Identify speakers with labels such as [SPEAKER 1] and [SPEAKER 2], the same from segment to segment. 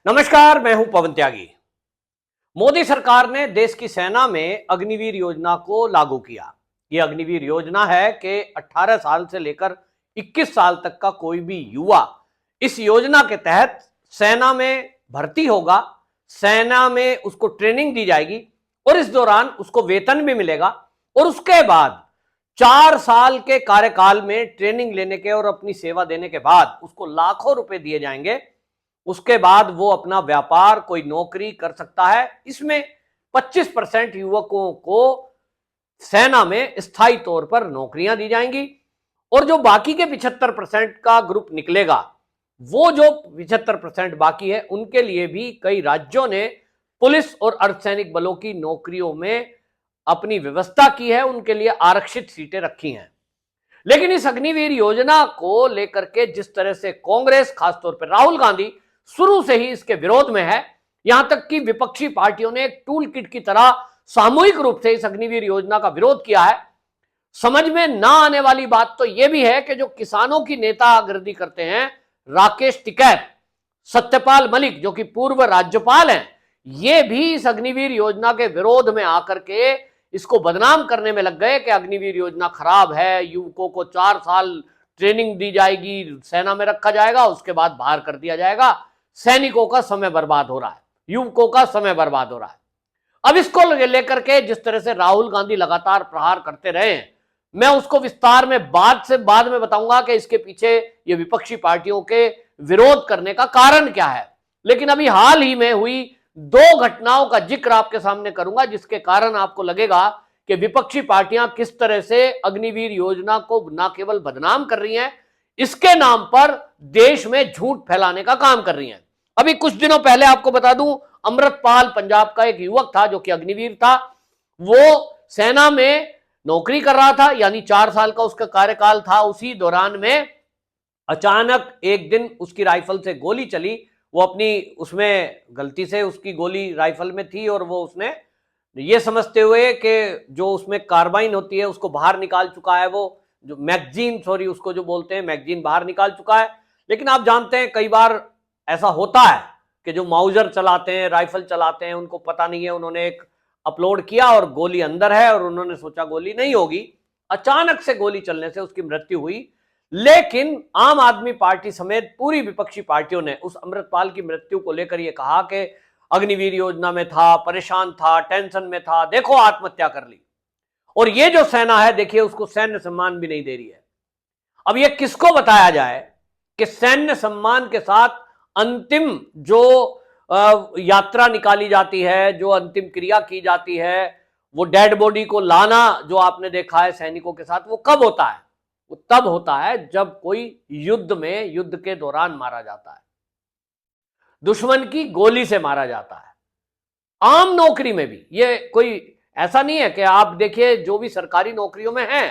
[SPEAKER 1] नमस्कार, मैं हूं पवन त्यागी। मोदी सरकार ने देश की सेना में अग्निवीर योजना को लागू किया। यह अग्निवीर योजना है कि 18 साल से लेकर 21 साल तक का कोई भी युवा इस योजना के तहत सेना में भर्ती होगा। सेना में उसको ट्रेनिंग दी जाएगी और इस दौरान उसको वेतन भी मिलेगा और उसके बाद 4 साल के कार्यकाल में ट्रेनिंग लेने के और अपनी सेवा देने के बाद उसको लाखों रुपए दिए जाएंगे। उसके बाद वो अपना व्यापार, कोई नौकरी कर सकता है। इसमें 25% युवकों को सेना में स्थायी तौर पर नौकरियां दी जाएंगी और जो बाकी के 75% का ग्रुप निकलेगा, वो जो 75% बाकी है, उनके लिए भी कई राज्यों ने पुलिस और अर्धसैनिक बलों की नौकरियों में अपनी व्यवस्था की है, उनके लिए आरक्षित सीटें रखी हैं। लेकिन इस अग्निवीर योजना को लेकर के जिस तरह से कांग्रेस, खासतौर पर राहुल गांधी शुरू से ही इसके विरोध में है, यहां तक कि विपक्षी पार्टियों ने एक टूल किट की तरह सामूहिक रूप से इस अग्निवीर योजना का विरोध किया है। समझ में ना आने वाली बात तो यह भी है कि जो किसानों की नेतागिरी करते हैं, राकेश टिकैत, सत्यपाल मलिक जो कि पूर्व राज्यपाल हैं, ये भी इस अग्निवीर योजना के विरोध में आकर के इसको बदनाम करने में लग गए कि अग्निवीर योजना खराब है, युवकों को 4 साल ट्रेनिंग दी जाएगी, सेना में रखा जाएगा, उसके बाद बाहर कर दिया जाएगा। सैनिकों का समय बर्बाद हो रहा है, युवकों का समय बर्बाद हो रहा है। अब इसको लेकर के जिस तरह से राहुल गांधी लगातार प्रहार करते रहे हैं, मैं उसको विस्तार में बाद में बताऊंगा कि इसके पीछे ये विपक्षी पार्टियों के विरोध करने का कारण क्या है। लेकिन अभी हाल ही में हुई 2 घटनाओं का जिक्र आपके सामने करूंगा, जिसके कारण आपको लगेगा कि विपक्षी पार्टियां किस तरह से अग्निवीर योजना को न केवल बदनाम कर रही हैं, इसके नाम पर देश में झूठ फैलाने का काम कर रही हैं। अभी कुछ दिनों पहले आपको बता दूं, अमृतपाल पंजाब का एक युवक था जो कि अग्निवीर था। वो सेना में नौकरी कर रहा था, यानी 4 साल का उसका कार्यकाल था। उसी दौरान में अचानक एक दिन उसकी राइफल से गोली चली। वो अपनी उसमें गलती से उसकी गोली राइफल में थी और वो उसने ये समझते हुए कि जो उसमें कार्बाइन होती है उसको बाहर निकाल चुका है, वो जो मैगजीन, सॉरी उसको जो बोलते हैं मैगजीन, बाहर निकाल चुका है। लेकिन आप जानते हैं कई बार ऐसा होता है कि जो माउजर चलाते हैं, राइफल चलाते हैं, उनको पता नहीं है, उन्होंने एक अपलोड किया और गोली अंदर है और उन्होंने सोचा गोली नहीं होगी। अचानक से गोली चलने से उसकी मृत्यु हुई। लेकिन आम आदमी पार्टी समेत पूरी विपक्षी पार्टियों ने उस अमृतपाल की मृत्यु को लेकर यह कहा कि अग्निवीर योजना में था, परेशान था, टेंशन में था, देखो आत्महत्या कर ली। और ये जो सेना है, देखिए उसको सैन्य सम्मान भी नहीं दे रही है। अब ये किसको बताया जाए कि सैन्य सम्मान के साथ अंतिम जो यात्रा निकाली जाती है, जो अंतिम क्रिया की जाती है, वो डेड बॉडी को लाना जो आपने देखा है सैनिकों के साथ, वो कब होता है? वो तब होता है जब कोई युद्ध के दौरान मारा जाता है, दुश्मन की गोली से मारा जाता है। आम नौकरी में भी ये कोई ऐसा नहीं है कि आप देखिए जो भी सरकारी नौकरियों में है,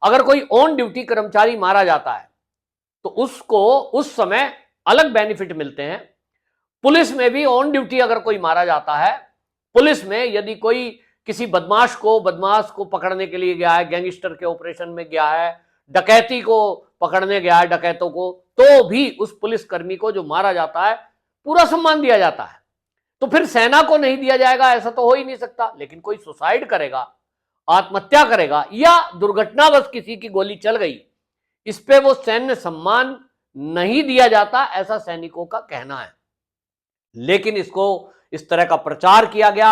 [SPEAKER 1] अगर कोई ऑन ड्यूटी कर्मचारी मारा जाता है तो उसको उस समय अलग बेनिफिट मिलते हैं। पुलिस में भी ऑन ड्यूटी अगर कोई मारा जाता है, पुलिस में यदि कोई किसी बदमाश को पकड़ने के लिए गया है, गैंगस्टर के ऑपरेशन में गया है, डकैती को पकड़ने गया है, डकैतों को, तो भी उस पुलिस कर्मी को जो मारा जाता है पूरा सम्मान दिया जाता है। तो फिर सेना को नहीं दिया जाएगा, ऐसा तो हो ही नहीं सकता। लेकिन कोई सुसाइड करेगा, आत्महत्या करेगा या दुर्घटनावश किसी की गोली चल गई, इस पे वो सैन्य सम्मान नहीं दिया जाता, ऐसा सैनिकों का कहना है। लेकिन इसको इस तरह का प्रचार किया गया,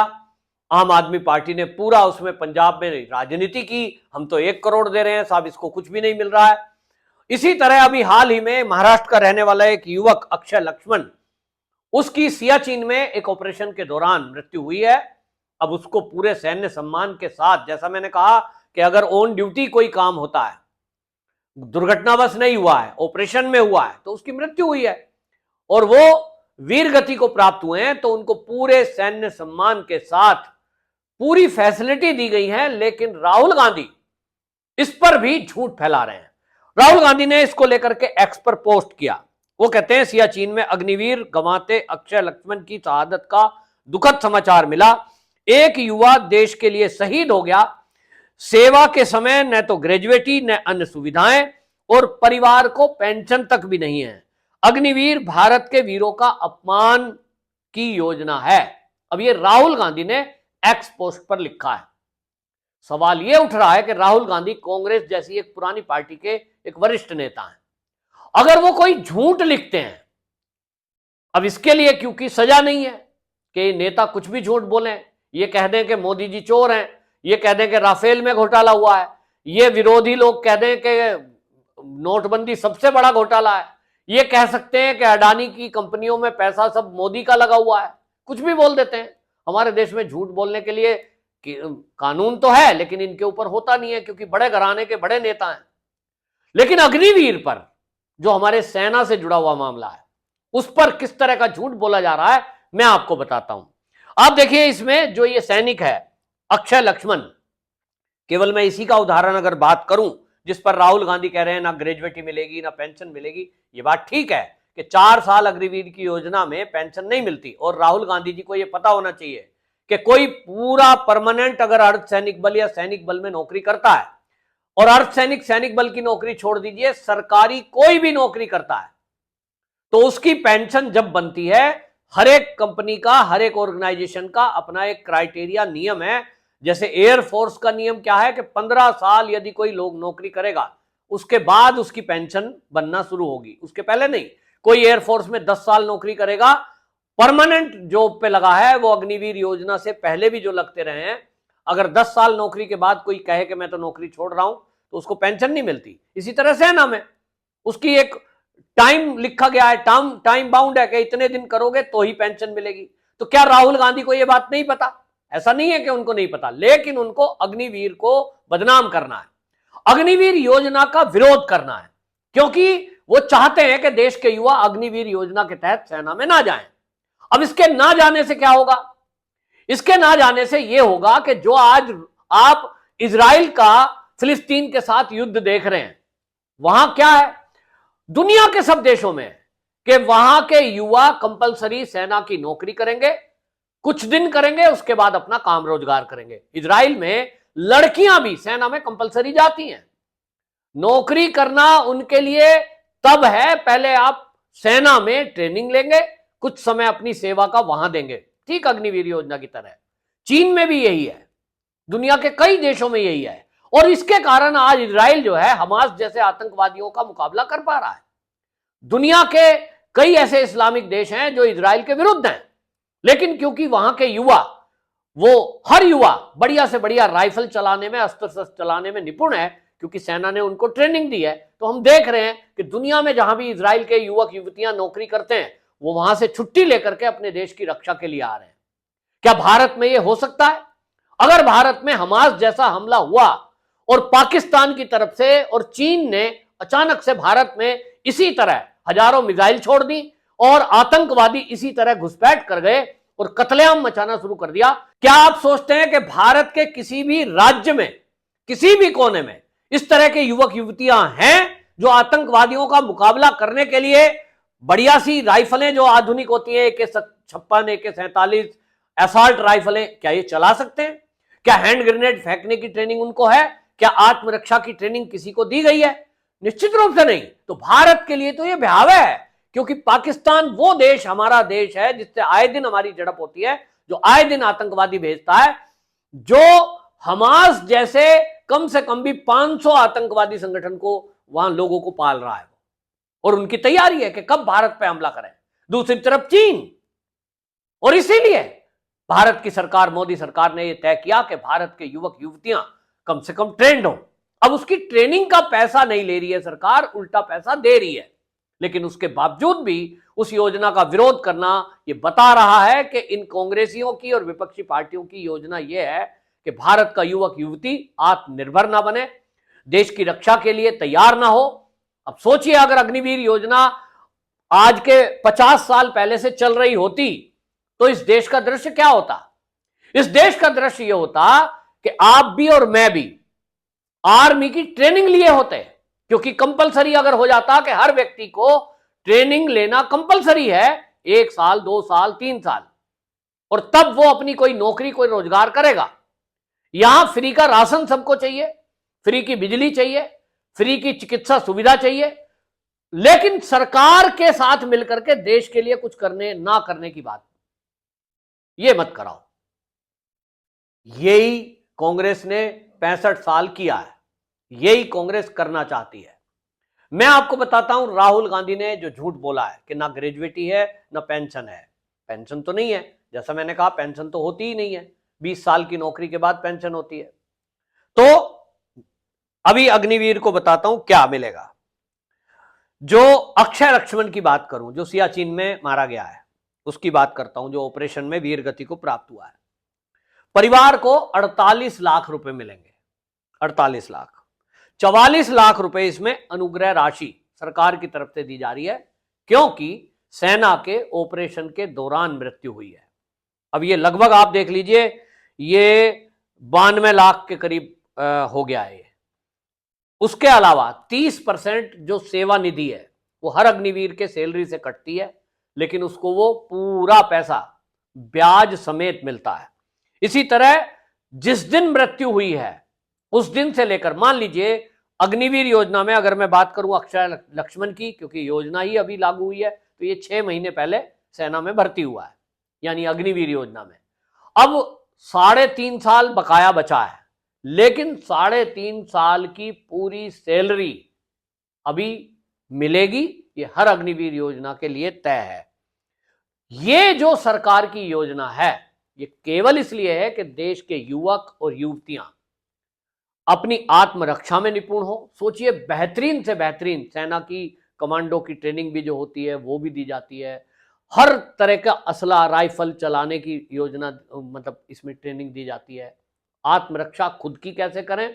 [SPEAKER 1] आम आदमी पार्टी ने पूरा उसमें पंजाब में राजनीति की, हम तो 1 करोड़ दे रहे हैं साहब, इसको कुछ भी नहीं मिल रहा है। इसी तरह अभी हाल ही में महाराष्ट्र का रहने वाला एक युवक अक्षय लक्ष्मण, उसकी सियाचिन में एक ऑपरेशन के दौरान मृत्यु हुई है। अब उसको पूरे सैन्य सम्मान के साथ, जैसा मैंने कहा कि अगर ऑन ड्यूटी कोई काम होता है, दुर्घटनावश नहीं हुआ है, ऑपरेशन में हुआ है, तो उसकी मृत्यु हुई है और वो वीर गति को प्राप्त हुए हैं, तो उनको पूरे सैन्य सम्मान के साथ पूरी फैसिलिटी दी गई है। लेकिन राहुल गांधी इस पर भी झूठ फैला रहे हैं। राहुल गांधी ने इसको लेकर के एक्स पर पोस्ट किया। वो कहते हैं, सियाचिन में अग्निवीर गंवाते अक्षय लक्ष्मण की शहादत का दुखद समाचार मिला। एक युवा देश के लिए शहीद हो गया। सेवा के समय न तो ग्रेजुएटी न अन्य सुविधाएं और परिवार को पेंशन तक भी नहीं है। अग्निवीर भारत के वीरों का अपमान की योजना है। अब ये राहुल गांधी ने एक्स पोस्ट पर लिखा है। सवाल ये उठ रहा है कि राहुल गांधी कांग्रेस जैसी एक पुरानी पार्टी के एक वरिष्ठ नेता हैं, अगर वो कोई झूठ लिखते हैं, अब इसके लिए क्योंकि सजा नहीं है कि नेता कुछ भी झूठ बोले, ये कह दें कि मोदी जी चोर हैं, ये कह दें कि राफेल में घोटाला हुआ है, ये विरोधी लोग कह दें कि नोटबंदी सबसे बड़ा घोटाला है, ये कह सकते हैं कि अडानी की कंपनियों में पैसा सब मोदी का लगा हुआ है, कुछ भी बोल देते हैं। हमारे देश में झूठ बोलने के लिए कानून तो है, लेकिन इनके ऊपर होता नहीं है क्योंकि बड़े घराने के बड़े नेता हैं। लेकिन अग्निवीर पर जो हमारे सेना से जुड़ा हुआ मामला है, उस पर किस तरह का झूठ बोला जा रहा है मैं आपको बताता हूं। आप देखिए, इसमें जो ये सैनिक है अक्षय लक्ष्मण, केवल मैं इसी का उदाहरण अगर बात करूं, जिस पर राहुल गांधी कह रहे हैं ना ग्रेजुएटी मिलेगी ना पेंशन मिलेगी, ये बात ठीक है कि 4 साल अग्निवीर की योजना में पेंशन नहीं मिलती, और राहुल गांधी जी को यह पता होना चाहिए कि कोई पूरा परमानेंट अगर अर्धसैनिक बल या सैनिक बल में नौकरी करता है, और अर्धसैनिक सैनिक बल की नौकरी छोड़ दीजिए, सरकारी कोई भी नौकरी करता है, तो उसकी पेंशन जब बनती है, हर एक कंपनी का, हर एक ऑर्गेनाइजेशन का अपना एक क्राइटेरिया नियम है। जैसे एयरफोर्स का नियम क्या है कि 15 साल यदि कोई लोग नौकरी करेगा, उसके बाद उसकी पेंशन बनना शुरू होगी, उसके पहले नहीं। कोई एयरफोर्स में 10 साल नौकरी करेगा, परमानेंट जॉब पे लगा है, वो अग्निवीर योजना से पहले भी जो लगते रहे हैं, अगर 10 साल नौकरी के बाद कोई कहे कि मैं तो नौकरी छोड़ रहा हूं, तो उसको पेंशन नहीं मिलती। इसी तरह सेना में उसकी एक टाइम लिखा गया है, टाइम बाउंड है कि इतने दिन करोगे तो ही पेंशन मिलेगी। तो क्या राहुल गांधी को यह बात नहीं पता? ऐसा नहीं है कि उनको नहीं पता, लेकिन उनको अग्निवीर को बदनाम करना है, अग्निवीर योजना का विरोध करना है, क्योंकि वो चाहते हैं कि देश के युवा अग्निवीर योजना के तहत सेना में ना जाएं। अब इसके ना जाने से क्या होगा? इसके ना जाने से यह होगा कि जो आज आप इजराइल का फिलिस्तीन के साथ युद्ध देख रहे हैं, वहां क्या है दुनिया के सब देशों में कि वहां के युवा कंपलसरी सेना की नौकरी करेंगे, कुछ दिन करेंगे, उसके बाद अपना काम रोजगार करेंगे। इजराइल में लड़कियां भी सेना में कंपलसरी जाती हैं। नौकरी करना उनके लिए तब है, पहले आप सेना में ट्रेनिंग लेंगे, कुछ समय अपनी सेवा का वहां देंगे, ठीक अग्निवीर योजना की तरह। चीन में भी यही है, दुनिया के कई देशों में यही है, और इसके कारण आज इजराइल जो है हमास जैसे आतंकवादियों का मुकाबला कर पा रहा है। दुनिया के कई ऐसे इस्लामिक देश हैं जो इजराइल के विरुद्ध हैं, लेकिन क्योंकि वहां के युवा, वो हर युवा बढ़िया से बढ़िया राइफल चलाने में, अस्त्र शस्त्र चलाने में निपुण है, क्योंकि सेना ने उनको ट्रेनिंग दी है। तो हम देख रहे हैं कि दुनिया में जहां भी इजराइल के युवक युवतियां नौकरी करते हैं, वो वहां से छुट्टी लेकर के अपने देश की रक्षा के लिए आ रहे हैं। क्या भारत में यह हो सकता है? अगर भारत में हमास जैसा हमला हुआ और पाकिस्तान की तरफ से और चीन ने अचानक से भारत में इसी तरह हजारों मिसाइल छोड़ दी और आतंकवादी इसी तरह घुसपैठ कर गए और कत्लेआम मचाना शुरू कर दिया, क्या आप सोचते हैं कि भारत के किसी भी राज्य में, किसी भी कोने में इस तरह के युवक युवतियां हैं जो आतंकवादियों का मुकाबला करने के लिए बढ़िया सी राइफलें जो आधुनिक होती है, AK-56, AK-47 असॉल्ट राइफलें, क्या ये चला सकते हैं? क्या हैंड ग्रेनेड फेंकने की ट्रेनिंग उनको है? क्या आत्मरक्षा की ट्रेनिंग किसी को दी गई है? निश्चित रूप से नहीं। तो भारत के लिए तो यह भयावह है, क्योंकि पाकिस्तान वो देश, हमारा देश है जिससे आए दिन हमारी झड़प होती है, जो आए दिन आतंकवादी भेजता है, जो हमास जैसे कम से कम भी 500 आतंकवादी संगठन को वहां लोगों को पाल रहा है, और उनकी तैयारी है कि कब भारत पे हमला करें। दूसरी तरफ चीन, और इसीलिए भारत की सरकार, मोदी सरकार ने यह तय किया कि भारत के युवक युवतियां कम से कम ट्रेंड हो। अब उसकी ट्रेनिंग का पैसा नहीं ले रही है सरकार, उल्टा पैसा दे रही है, लेकिन उसके बावजूद भी उस योजना का विरोध करना यह बता रहा है कि इन कांग्रेसियों की और विपक्षी पार्टियों की योजना यह है कि भारत का युवक युवती आत्मनिर्भर ना बने, देश की रक्षा के लिए तैयार ना हो। अब सोचिए, अगर अग्निवीर योजना आज के 50 साल पहले से चल रही होती तो इस देश का दृश्य क्या होता? इस देश का दृश्य यह होता कि आप भी और मैं भी आर्मी की ट्रेनिंग लिए होते, क्योंकि कंपलसरी अगर हो जाता कि हर व्यक्ति को ट्रेनिंग लेना कंपलसरी है, 1 साल 2 साल 3 साल, और तब वो अपनी कोई नौकरी कोई रोजगार करेगा। यहां फ्री का राशन सबको चाहिए, फ्री की बिजली चाहिए, फ्री की चिकित्सा सुविधा चाहिए, लेकिन सरकार के साथ मिलकर के देश के लिए कुछ करने ना करने की बात। ये मत कराओ। यही कांग्रेस ने 65 साल किया है, यही कांग्रेस करना चाहती है। मैं आपको बताता हूं, राहुल गांधी ने जो झूठ बोला है कि ना ग्रेजुएटी है ना पेंशन है। पेंशन तो नहीं है, जैसा मैंने कहा पेंशन तो होती ही नहीं है, 20 साल की नौकरी के बाद पेंशन होती है। तो अभी अग्निवीर को बताता हूं क्या मिलेगा। जो अक्षय लक्ष्मण की बात करूं, जो सियाचिन में मारा गया है, उसकी बात करता हूं, जो ऑपरेशन में वीर गति को प्राप्त हुआ है। परिवार को 48 लाख रुपए मिलेंगे, 48 लाख। 44 लाख रुपए इसमें अनुग्रह राशि सरकार की तरफ से दी जा रही है, क्योंकि सेना के ऑपरेशन के दौरान मृत्यु हुई है। अब ये लगभग आप देख लीजिए, ये 92 लाख के करीब हो गया है। उसके अलावा 30% जो सेवा निधि है वो हर अग्निवीर के सैलरी से कटती है, लेकिन उसको वो पूरा पैसा ब्याज समेत मिलता है। इसी तरह जिस दिन मृत्यु हुई है उस दिन से लेकर, मान लीजिए अग्निवीर योजना में अगर मैं बात करूं अक्षय लक्ष्मण की, क्योंकि योजना ही अभी लागू हुई है, तो ये 6 महीने पहले सेना में भर्ती हुआ है, यानी अग्निवीर योजना में। अब 3.5 साल बकाया बचा है, लेकिन 3.5 साल की पूरी सैलरी अभी मिलेगी। ये हर अग्निवीर योजना के लिए तय है। ये जो सरकार की योजना है, ये केवल इसलिए है कि देश के युवक और युवतियां अपनी आत्मरक्षा में निपुण हो। सोचिए, बेहतरीन से बेहतरीन सेना की कमांडो की ट्रेनिंग भी जो होती है वो भी दी जाती है। हर तरह का असला राइफल चलाने की योजना, मतलब इसमें ट्रेनिंग दी जाती है। आत्मरक्षा खुद की कैसे करें,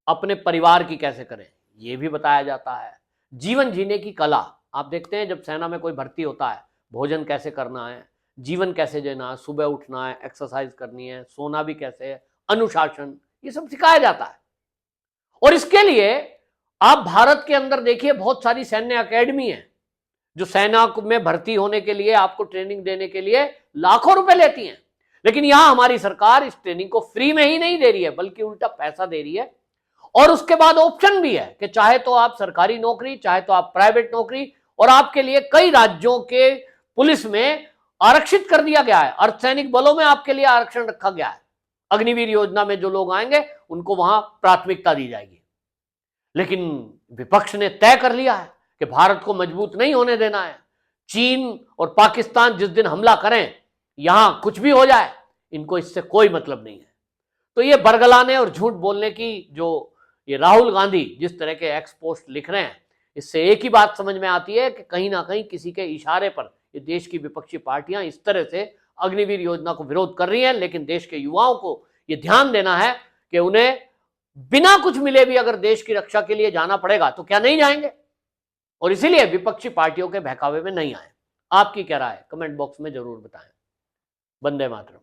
[SPEAKER 1] अपने परिवार की कैसे करें, यह भी बताया जाता है। जीवन जीने की कला, आप देखते हैं जब सेना में कोई भर्ती होता है, भोजन कैसे करना है, जीवन कैसे जीना है, सुबह उठना है, एक्सरसाइज करनी है, सोना भी कैसे है, अनुशासन, ये सब सिखाया जाता है। और इसके लिए आप भारत के अंदर देखिए, बहुत सारी सैन्य अकेडमी है जो सेना में भर्ती होने के लिए, आपको ट्रेनिंग देने के लिए लाखों रुपए लेती हैं। लेकिन यहां हमारी सरकार इस ट्रेनिंग को फ्री में ही नहीं दे रही है, बल्कि उल्टा पैसा दे रही है। और उसके बाद ऑप्शन भी है कि चाहे तो आप सरकारी नौकरी, चाहे तो आप प्राइवेट नौकरी, और आपके लिए कई राज्यों के पुलिस में आरक्षित कर दिया गया है, अर्धसैनिक बलों में आपके लिए आरक्षण रखा गया है। अग्निवीर योजना में जो लोग आएंगे उनको वहां प्राथमिकता दी जाएगी। लेकिन विपक्ष ने तय कर लिया है कि भारत को मजबूत नहीं होने देना है। चीन और पाकिस्तान जिस दिन हमला करें, यहां कुछ भी हो जाए, इनको इससे कोई मतलब नहीं है। तो ये बरगलाने और झूठ बोलने की जो ये राहुल गांधी जिस तरह के एक्स पोस्ट लिख रहे हैं, इससे एक ही बात समझ में आती है कि कहीं ना कहीं किसी के इशारे पर ये देश की विपक्षी पार्टियां इस तरह से अग्निवीर योजना को विरोध कर रही हैं। लेकिन देश के युवाओं को ये ध्यान देना है कि उन्हें बिना कुछ मिले भी अगर देश की रक्षा के लिए जाना पड़ेगा तो क्या नहीं जाएंगे, और इसीलिए विपक्षी पार्टियों के बहकावे में नहीं आए। आपकी क्या राय है, कमेंट बॉक्स में जरूर बताएं। वंदे मातरम।